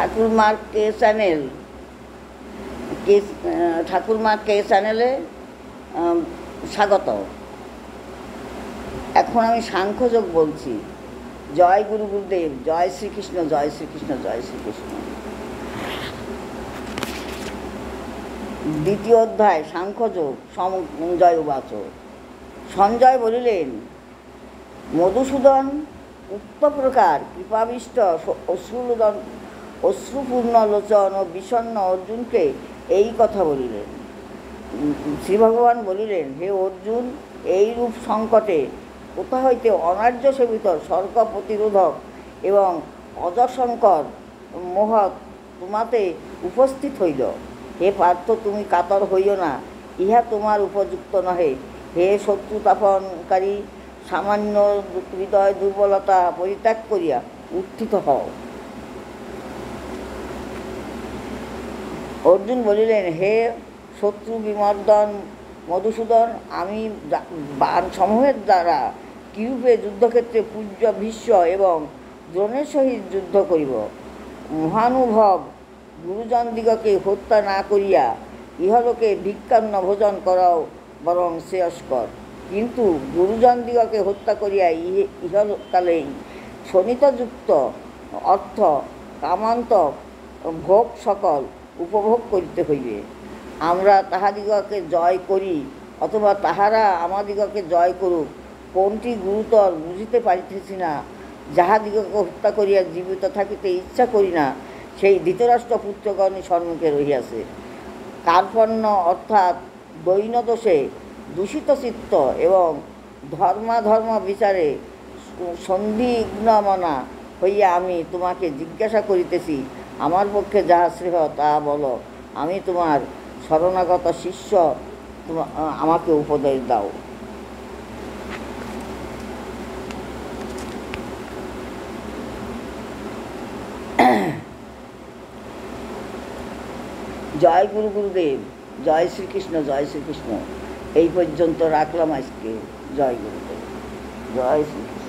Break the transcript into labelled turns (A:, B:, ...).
A: ঠাকুরমার কে channel কে ঠাকুরমার কে চ্যানেলে স্বাগত। এখন আমি সাংখ্যযোগ বলছি। জয় গুরু গুরুদেব, জয় শ্রীকৃষ্ণ, জয় শ্রীকৃষ্ণ, জয় শ্রীকৃষ্ণ। দ্বিতীয় অধ্যায় সাংখ্যযোগ। সঞ্জয় উবাচ। সঞ্জয় বলিলেন, মধুসূদন উক্ত প্রকার কৃপাবিষ্ট অশ্রুপূর্ণ লোচন ও বিষণ্ণ অর্জুনকে এই কথা বলিলেন। শ্রী ভগবান বলিলেন, হে অর্জুন, এইরূপ সংকটে কোথা হইতে অনার্য সেবিত স্বর্গ প্রতিরোধক এবং অজশঙ্কর মহৎ তোমাতে উপস্থিত হইল। হে পার্থ, তুমি কাতর হইও না, ইহা তোমার উপযুক্ত নহে। হে শত্রুতাপনকারী, সামান্য হৃদয় দুর্বলতা পরিত্যাগ করিয়া উত্থিত হও। অর্জুন বলিলেন, হে শত্রু বিমর্দন মধুসূদন, আমি বাণ সমূহের দ্বারা কিরূপে যুদ্ধক্ষেত্রে পূজ্য ভীষ্ম এবং দ্রোণের সহিত যুদ্ধ করিব। মহানুভব গুরুজনদিগকে হত্যা না করিয়া ইহলোকে ভিক্ষান্ন ভোজন করাও বরং শ্রেয়স্কর। কিন্তু গুরুজনদিগকে হত্যা করিয়া ইহকালেই শোণিতযুক্ত অর্থ কামান্তক ভোগ সকল উপভোগ করিতে হইবে। আমরা তাহাদিগকে জয় করি অথবা তাহারা আমাদিগকে জয় করুক, কোনটি গুরুতর বুঝিতে পারিতেছি না। যাহাদিগকে হত্যা করিয়া জীবিত থাকিতে ইচ্ছা করি না, সেই ধৃতরাষ্ট্র পুত্রগণই সম্মুখে রহিয়াছে। কার্পণ্য অর্থাৎ দৈন্যদোষে দূষিত চিত্ত এবং ধর্মাধর্ম বিচারে সন্দিগ্নমনা হইয়া আমি তোমাকে জিজ্ঞাসা করিতেছি, আমার পক্ষে যাহা শ্রেয় তাহা বলো। আমি তোমার শরণাগত শিষ্য, আমাকে উপদেশ দাও। জয় গুরু গুরুদেব, জয় শ্রীকৃষ্ণ, জয় শ্রীকৃষ্ণ। এই পর্যন্ত রাখলাম আজকে। জয় গুরুদেব, জয় শ্রীকৃষ্ণ।